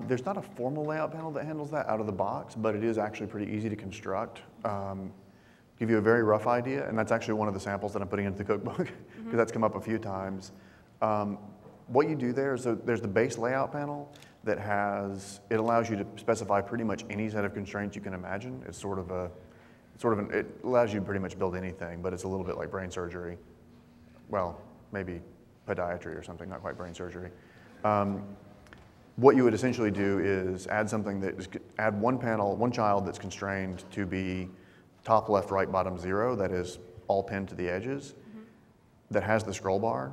There's not a formal layout panel that handles that out of the box, but it is actually pretty easy to construct. Give you a very rough idea, and that's actually one of the samples that I'm putting into the cookbook, because that's come up a few times. What you do there is, there's the base layout panel that it allows you to specify pretty much any set of constraints you can imagine. It allows you to pretty much build anything, but it's a little bit like brain surgery. Well, maybe podiatry or something, not quite brain surgery. What you would essentially do is add one child that's constrained to be top, left, right, bottom, 0, that is all pinned to the edges, that has the scroll bar,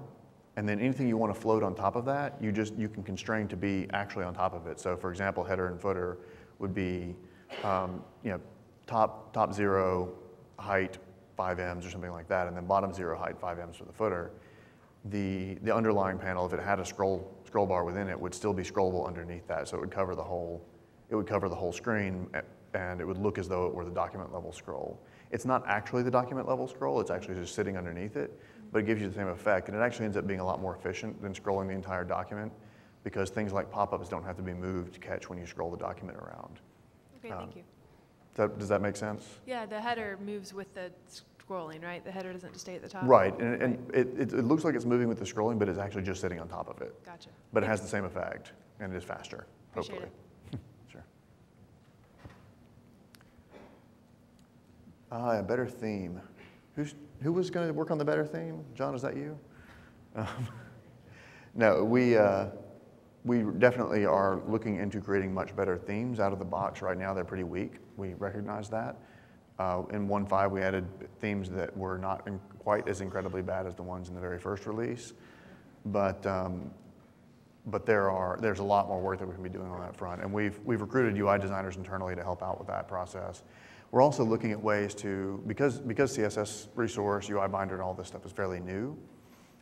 and then anything you want to float on top of that, you can constrain to be actually on top of it. So for example, header and footer would be top 0, height 5ems or something like that, and then bottom 0, height 5ems for the footer. The underlying panel, if it had a scroll bar within it, would still be scrollable underneath that, so it would cover the whole screen, and it would look as though it were the document level scroll. It's not actually the document level scroll, it's actually just sitting underneath it, but it gives you the same effect, and it actually ends up being a lot more efficient than scrolling the entire document, because things like pop-ups don't have to be moved to catch when you scroll the document around. Okay, thank you. Does that make sense? Yeah, the header moves with the scrolling, right? The header doesn't just stay at the top? Right, and it looks like it's moving with the scrolling, but it's actually just sitting on top of it. Gotcha. But it has the same effect, and it is faster, Appreciate hopefully. Sure. A better theme. Who was going to work on the better theme? John, is that you? No, we definitely are looking into creating much better themes out of the box. Right now, they're pretty weak. We recognize that. In 1.5, we added themes that were not quite as incredibly bad as the ones in the very first release, but there's a lot more work that we can be doing on that front, and we've recruited UI designers internally to help out with that process. We're also looking at ways to, because CssResource, UiBinder, and all this stuff is fairly new,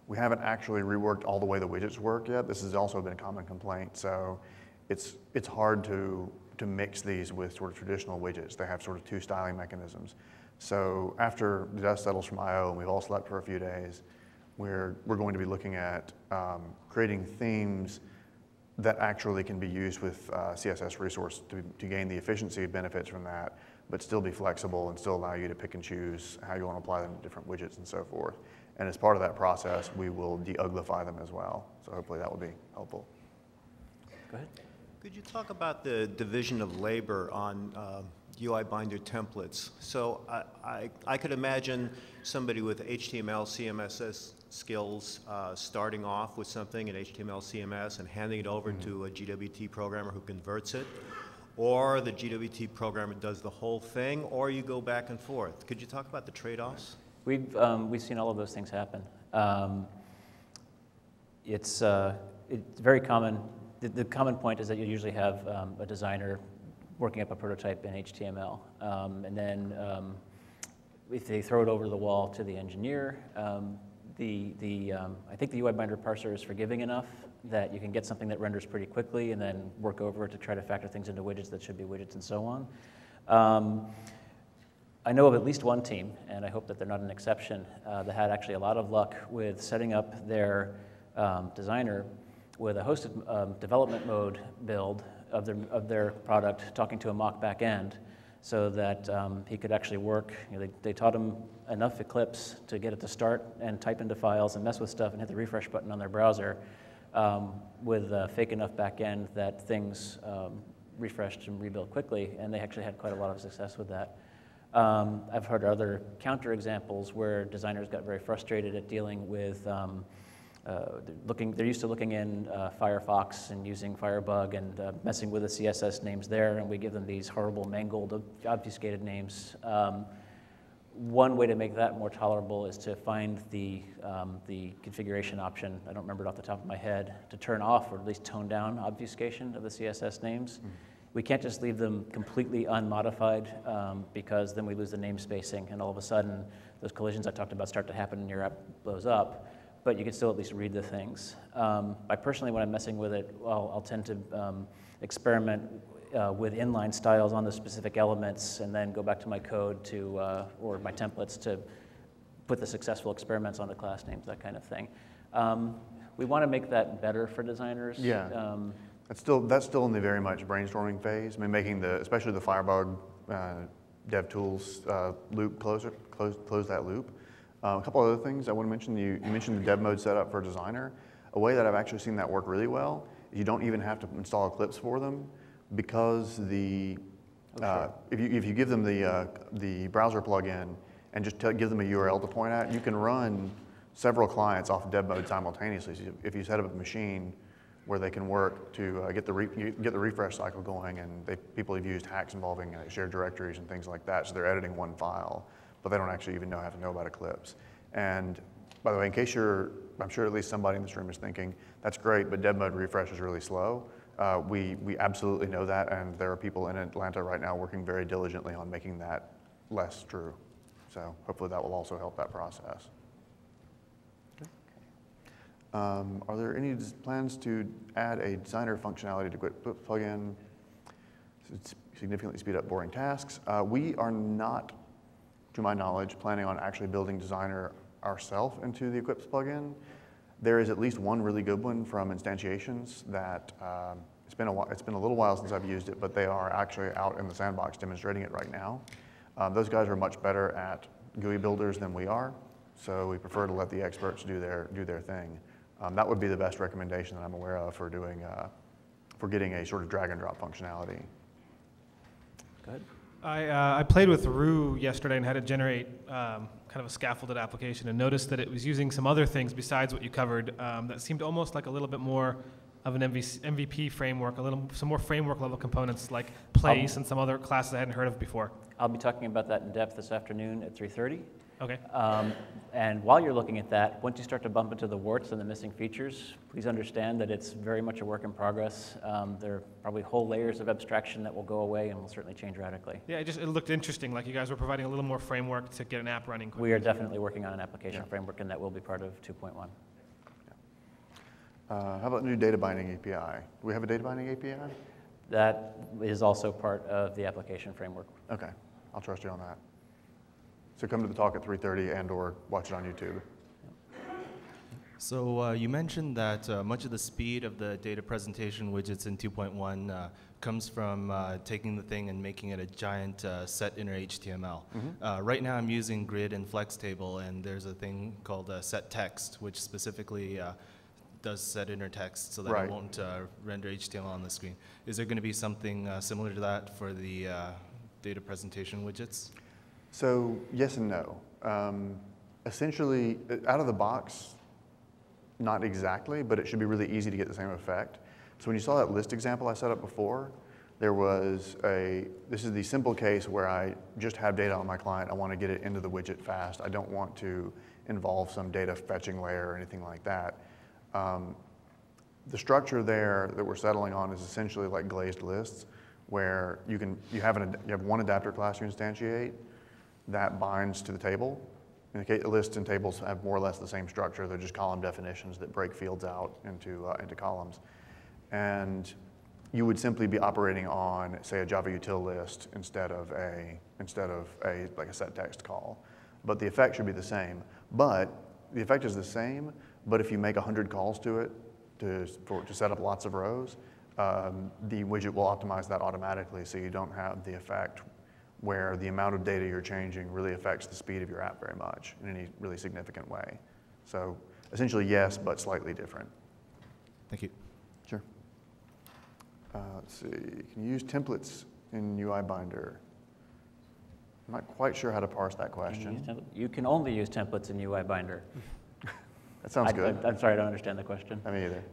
we haven't actually reworked all the way the widgets work yet. This has also been a common complaint, so it's hard to mix these with sort of traditional widgets. They have sort of two styling mechanisms. So after the dust settles from I/O and we've all slept for a few days, we're going to be looking at creating themes that actually can be used with CssResource to gain the efficiency benefits from that, but still be flexible and still allow you to pick and choose how you want to apply them to different widgets and so forth. And as part of that process, we will de-uglify them as well. So hopefully that will be helpful. Go ahead. Could you talk about the division of labor on UiBinder templates? So I could imagine somebody with HTML, CMS skills starting off with something in HTML, CMS and handing it over to a GWT programmer who converts it, or the GWT programmer does the whole thing, or you go back and forth. Could you talk about the trade-offs? We've seen all of those things happen. It's very common. The common point is that you usually have a designer working up a prototype in HTML, and then if they throw it over the wall to the engineer, I think the UiBinder parser is forgiving enough that you can get something that renders pretty quickly and then work over it to try to factor things into widgets that should be widgets and so on. I know of at least one team, and I hope that they're not an exception, that had actually a lot of luck with setting up their designer with a hosted development mode build of their product, talking to a mock back end, so that he could actually work. They taught him enough Eclipse to get it to start and type into files and mess with stuff and hit the refresh button on their browser with a fake enough backend that things refreshed and rebuilt quickly, and they actually had quite a lot of success with that. I've heard other counter examples where designers got very frustrated at dealing with they're used to looking in Firefox and using Firebug and messing with the CSS names there, and we give them these horrible mangled obfuscated names. One way to make that more tolerable is to find the configuration option, I don't remember it off the top of my head, to turn off or at least tone down obfuscation of the CSS names. We can't just leave them completely unmodified because then we lose the name spacing, and all of a sudden those collisions I talked about start to happen and your app blows up. But you can still at least read the things. I personally, when I'm messing with it, I'll tend to experiment with inline styles on the specific elements and then go back to my code to, or my templates to put the successful experiments on the class names, that kind of thing. We want to make that better for designers. Yeah, that's still in the very much brainstorming phase. I mean, especially the Firebug DevTools loop close that loop. A couple other things I want to mention. You mentioned the dev mode setup for a designer. A way that I've actually seen that work really well is you don't even have to install Eclipse for them, because if you give them the browser plugin and just give them a URL to point at, you can run several clients off dev mode simultaneously. So if you set up a machine where they can work to get the refresh cycle going, and people have used hacks involving shared directories and things like that, so they're editing one file, but they don't actually even have to know about Eclipse. And by the way, in case I'm sure at least somebody in this room is thinking, that's great, but dev mode refresh is really slow. We absolutely know that, and there are people in Atlanta right now working very diligently on making that less true. So hopefully that will also help that process. Are there any plans to add a designer functionality to Git plugin to significantly speed up boring tasks? We are not, to my knowledge, planning on actually building designer ourselves into the Eclipse plugin. There is at least one really good one from instantiations that it's been a little while since I've used it, but they are actually out in the sandbox demonstrating it right now. Those guys are much better at GUI builders than we are, so we prefer to let the experts do their thing. That would be the best recommendation that I'm aware of for getting a sort of drag and drop functionality. Go ahead. I played with Rue yesterday and had to generate kind of a scaffolded application, and noticed that it was using some other things besides what you covered that seemed almost like a little bit more of an MVP framework, some more framework level components like place and some other classes I hadn't heard of before. I'll be talking about that in depth this afternoon at 3:30. Okay. And while you're looking at that, once you start to bump into the warts and the missing features, please understand that it's very much a work in progress. There are probably whole layers of abstraction that will go away and will certainly change radically. Yeah, it looked interesting, like you guys were providing a little more framework to get an app running quickly. We are definitely working on an application framework, and that will be part of 2.1. How about new data binding API? Do we have a data binding API? That is also part of the application framework. Okay, I'll trust you on that. So come to the talk at 3:30 and/or watch it on YouTube. So you mentioned that much of the speed of the data presentation widgets in 2.1 comes from taking the thing and making it a giant set inner HTML. Mm-hmm. Right now I'm using grid and flex table, and there's a thing called set text, which specifically does set inner text so that Right. it won't render HTML on the screen. Is there going to be something similar to that for the data presentation widgets? So yes and no. Essentially, out of the box, not exactly, but it should be really easy to get the same effect. So when you saw that list example I set up before, there was this is the simple case where I just have data on my client. I want to get it into the widget fast. I don't want to involve some data fetching layer or anything like that. The structure there that we're settling on is essentially like glazed lists, where you have one adapter class you instantiate that binds to the table. In the case, lists and tables have more or less the same structure. They're just column definitions that break fields out into columns. And you would simply be operating on, say, a Java util list instead of a like a set text call. But the effect should be the same. But the effect is the same. But if you make 100 calls to it to set up lots of rows, the widget will optimize that automatically, so you don't have the effect where the amount of data you're changing really affects the speed of your app very much in any really significant way. So essentially yes, but slightly different. Thank you. Sure. Let's see, can you use templates in UiBinder? I'm not quite sure how to parse that question. You can only use templates in UiBinder. That sounds good. I'm sorry, I don't understand the question. Me either.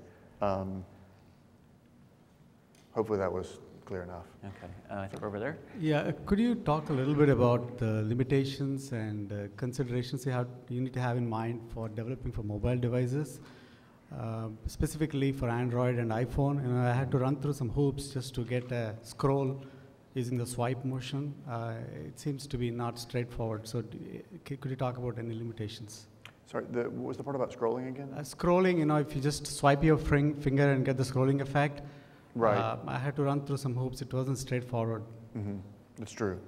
Hopefully that was clear enough. Okay, I think over there. Yeah, could you talk a little bit about the limitations and considerations you need to have in mind for developing for mobile devices, specifically for Android and iPhone? And I had to run through some hoops just to get a scroll using the swipe motion. It seems to be not straightforward. So could you talk about any limitations? Sorry, what was the part about scrolling again? Scrolling, if you just swipe your finger and get the scrolling effect. Right. I had to run through some hoops. It wasn't straightforward. That's true.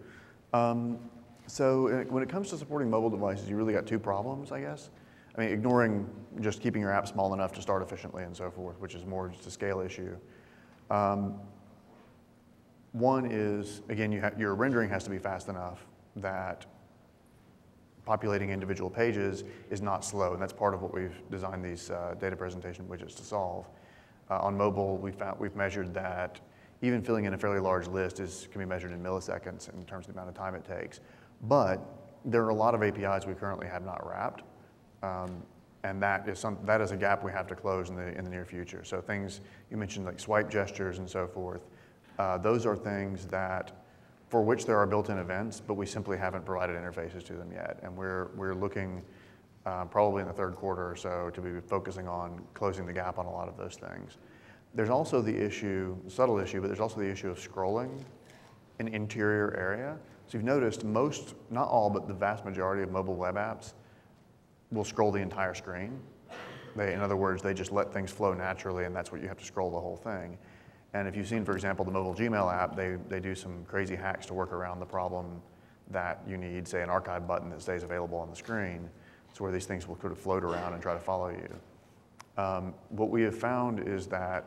So when it comes to supporting mobile devices, you really got two problems, I guess. I mean, ignoring just keeping your app small enough to start efficiently and so forth, which is more just a scale issue. One is, again, your rendering has to be fast enough that populating individual pages is not slow, and that's part of what we've designed these data presentation widgets to solve. On mobile, we've measured that even filling in a fairly large list can be measured in milliseconds in terms of the amount of time it takes. But there are a lot of APIs we currently have not wrapped, and that is a gap we have to close in the near future. So things you mentioned like swipe gestures and so forth, those are things for which there are built-in events, but we simply haven't provided interfaces to them yet, and we're looking probably in the third quarter or so to be focusing on closing the gap on a lot of those things. There's also the issue, subtle issue, but there's also the issue of scrolling in interior area. So you've noticed not all, but the vast majority of mobile web apps will scroll the entire screen. In other words, they just let things flow naturally, and that's what you have to scroll the whole thing. And if you've seen, for example, the mobile Gmail app, they do some crazy hacks to work around the problem that you need, say, an archive button that stays available on the screen. So where these things will sort of float around and try to follow you. What we have found is that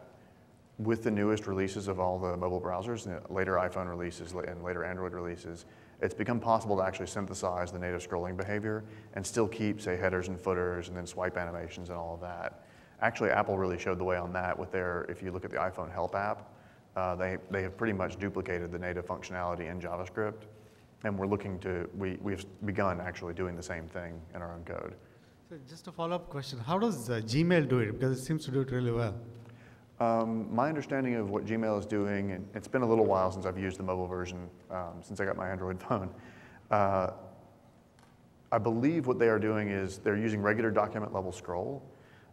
with the newest releases of all the mobile browsers, later iPhone releases and later Android releases, it's become possible to actually synthesize the native scrolling behavior and still keep, say, headers and footers and then swipe animations and all of that. Actually, Apple really showed the way on that with if you look at the iPhone Help app, they have pretty much duplicated the native functionality in JavaScript. And we've begun actually doing the same thing in our own code. So just a follow-up question, how does Gmail do it? Because it seems to do it really well. My understanding of what Gmail is doing, and it's been a little while since I've used the mobile version, since I got my Android phone. I believe what they are doing is they're using regular document level scroll,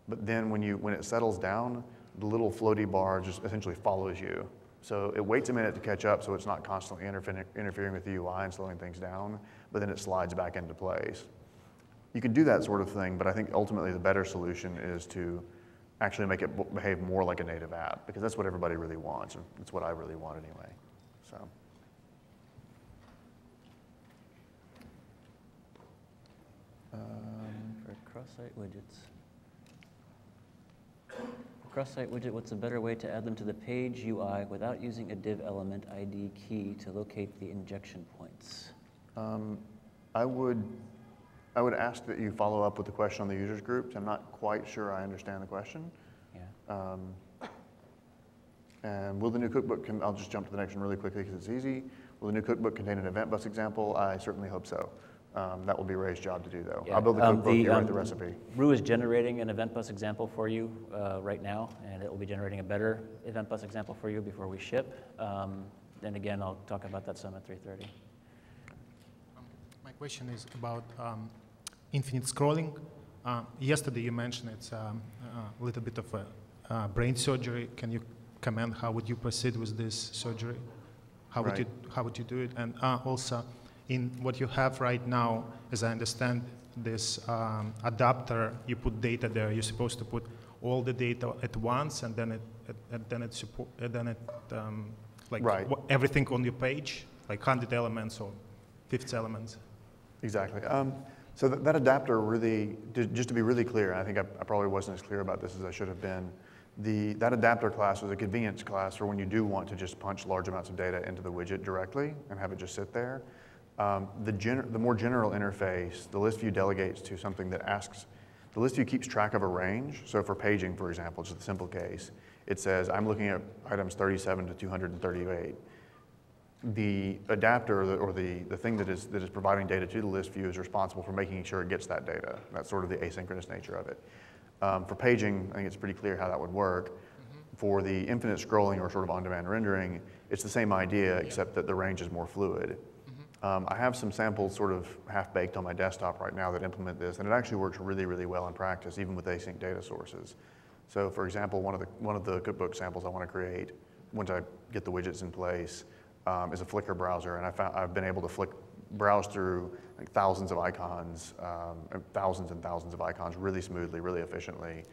but then when it settles down, the little floaty bar just essentially follows you. So it waits a minute to catch up so it's not constantly interfering with the UI and slowing things down, but then it slides back into place. You can do that sort of thing, but I think ultimately the better solution is to actually make it behave more like a native app, because that's what everybody really wants, and it's what I really want anyway. So. For cross-site widgets. Cross-site widget, what's a better way to add them to the page UI without using a div element ID key to locate the injection points? I would ask that you follow up with the question on the users groups. I'm not quite sure I understand the question. Yeah. And will the new cookbook, I'll just jump to the next one really quickly because it's easy. Will the new cookbook contain an event bus example? I certainly hope so. That will be Ray's job to do, though. Yeah. I'll build the cookbook, you write the recipe. Rue is generating an event bus example for you right now, and it will be generating a better event bus example for you before we ship. And again, I'll talk about that some at 3:30. My question is about infinite scrolling. Yesterday you mentioned it's a little bit of a brain surgery. Can you comment how would you proceed with this surgery? How would you do it? And also, in what you have right now, as I understand, this adapter, you put data there. You're supposed to put all the data at once, and then everything on your page, like 100 elements or 50 elements. Exactly. So that adapter really, just to be really clear, I think I probably wasn't as clear about this as I should have been. That adapter class is a convenience class for when you do want to just punch large amounts of data into the widget directly and have it just sit there. The more general interface, the list view delegates to something that asks, the list view keeps track of a range. So for paging, for example, just a simple case, it says, I'm looking at items 37 to 238. The adapter or the thing that is providing data to the list view is responsible for making sure it gets that data. That's sort of the asynchronous nature of it. For paging, I think it's pretty clear how that would work. For the infinite scrolling or sort of on-demand rendering, it's the same idea, except that the range is more fluid. I have some samples sort of half-baked on my desktop right now that implement this, and it actually works really, really well in practice, even with async data sources. So for example, one of the cookbook samples I want to create, once I get the widgets in place, is a Flickr browser, and I've been able to browse through like thousands of icons, thousands and thousands of icons really smoothly, really efficiently,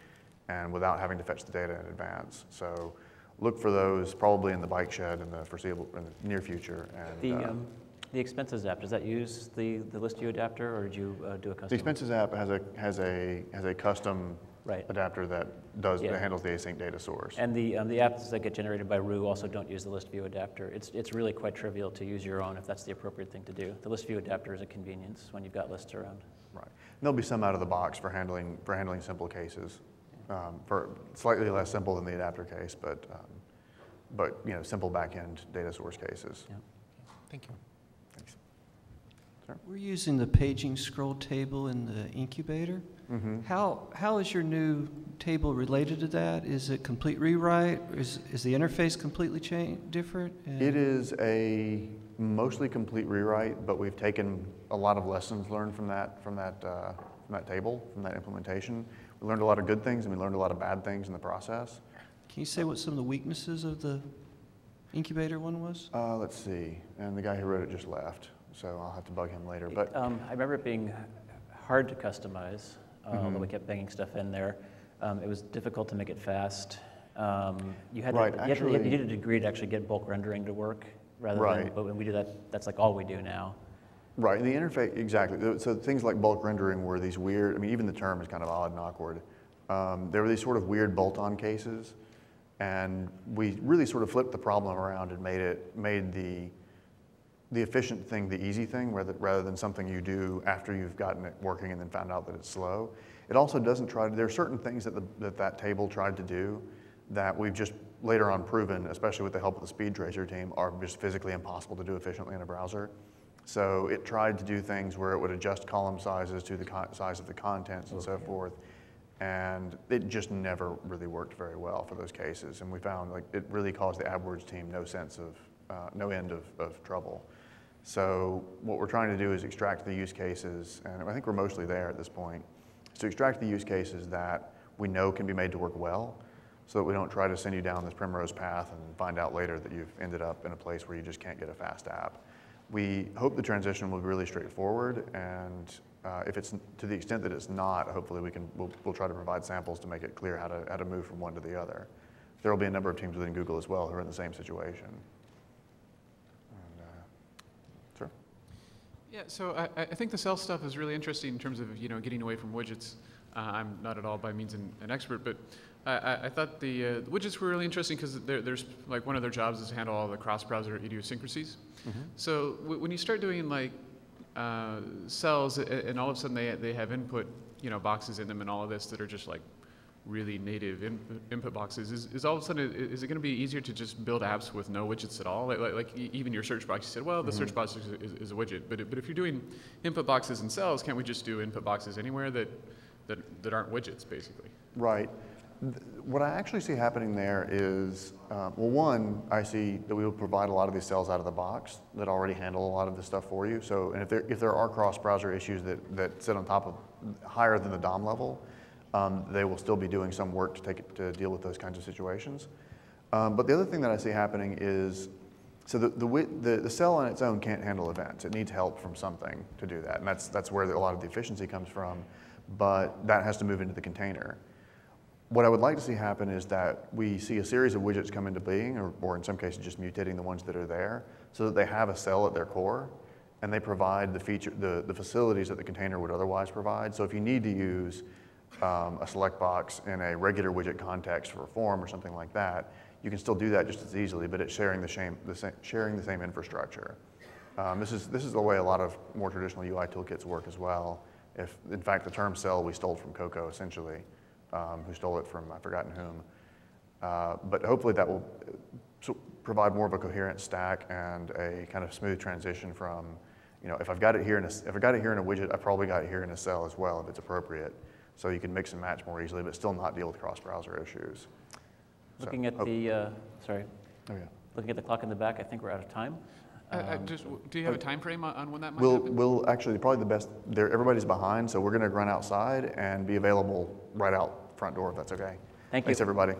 and without having to fetch the data in advance. So look for those probably in the bike shed in the near future. And the expenses app, does that use the list view adapter, or did you do a custom? The expenses app has a custom adapter that handles the async data source. And the apps that get generated by Rue also don't use the list view adapter. It's really quite trivial to use your own if that's the appropriate thing to do. The list view adapter is a convenience when you've got lists around. Right. And there'll be some out of the box for handling simple cases, for slightly less simple than the adapter case, but simple back-end data source cases. Yeah. Thank you. Thanks. Sir? We're using the paging scroll table in the incubator. Mm-hmm. How is your new table related to that? Is it complete rewrite? Is the interface completely different? It is a mostly complete rewrite, but we've taken a lot of lessons learned from that table, from that implementation. We learned a lot of good things and we learned a lot of bad things in the process. Can you say what some of the weaknesses of the incubator one was? Let's see. And the guy who wrote it just left, so I'll have to bug him later. But I remember it being hard to customize, although we kept banging stuff in there. It was difficult to make it fast. You needed a degree to actually get bulk rendering to work, but when we do that, that's like all we do now. Right, the interface, exactly. So things like bulk rendering were these weird, even the term is kind of odd and awkward. There were these sort of weird bolt-on cases, and we really sort of flipped the problem around and made the efficient thing the easy thing rather than something you do after you've gotten it working and then found out that it's slow. It also doesn't there are certain things that table tried to do that we've just later on proven, especially with the help of the speed tracer team, are just physically impossible to do efficiently in a browser. So it tried to do things where it would adjust column sizes to the size of the contents and so forth. And it just never really worked very well for those cases. And we found it really caused the AdWords team no end of trouble. So what we're trying to do is extract the use cases, and I think we're mostly there at this point, is to extract the use cases that we know can be made to work well, so that we don't try to send you down this primrose path and find out later that you've ended up in a place where you just can't get a fast app. We hope the transition will be really straightforward, and if it's to the extent that it's not, hopefully we'll try to provide samples to make it clear how to move from one to the other. There will be a number of teams within Google as well who are in the same situation. Sure. Yeah, so I think the cell stuff is really interesting in terms of getting away from widgets. I'm not at all by means an expert, but I thought the widgets were really interesting because there's one of their jobs is to handle all the cross-browser idiosyncrasies. Mm-hmm. So when you start doing cells and all of a sudden they have input boxes in them and all of this that are just really native input boxes, is all of a sudden, is it going to be easier to just build apps with no widgets at all? Like even your search box, you said, well, the search box is a widget. But if you're doing input boxes and cells, can't we just do input boxes anywhere that aren't widgets, basically? Right. What I actually see happening there is, one, I see that we will provide a lot of these cells out of the box that already handle a lot of this stuff for you. So, and if there are cross-browser issues that sit on top of higher than the DOM level, they will still be doing some work to deal with those kinds of situations. But the other thing that I see happening is, so the cell on its own can't handle events. It needs help from something to do that, and that's where a lot of the efficiency comes from. But that has to move into the container. What I would like to see happen is that we see a series of widgets come into being, or in some cases just mutating the ones that are there, so that they have a cell at their core, and they provide the facilities that the container would otherwise provide. So if you need to use a select box in a regular widget context for a form or something like that, you can still do that just as easily, but it's sharing the same infrastructure. This is the way a lot of more traditional UI toolkits work as well. If, in fact, the term cell we stole from Coco, essentially, who stole it from I've forgotten whom. But hopefully that will provide more of a coherent stack and a kind of smooth transition from, if I've got it here in a widget, I've probably got it here in a cell as well if it's appropriate. So you can mix and match more easily, but still not deal with cross-browser issues. Looking at the, looking at the clock in the back, I think we're out of time. Do you have a time frame on when that might happen? We'll actually, probably the best, everybody's behind, so we're going to run outside and be available right out front door if that's okay. Thank you. Thanks, everybody.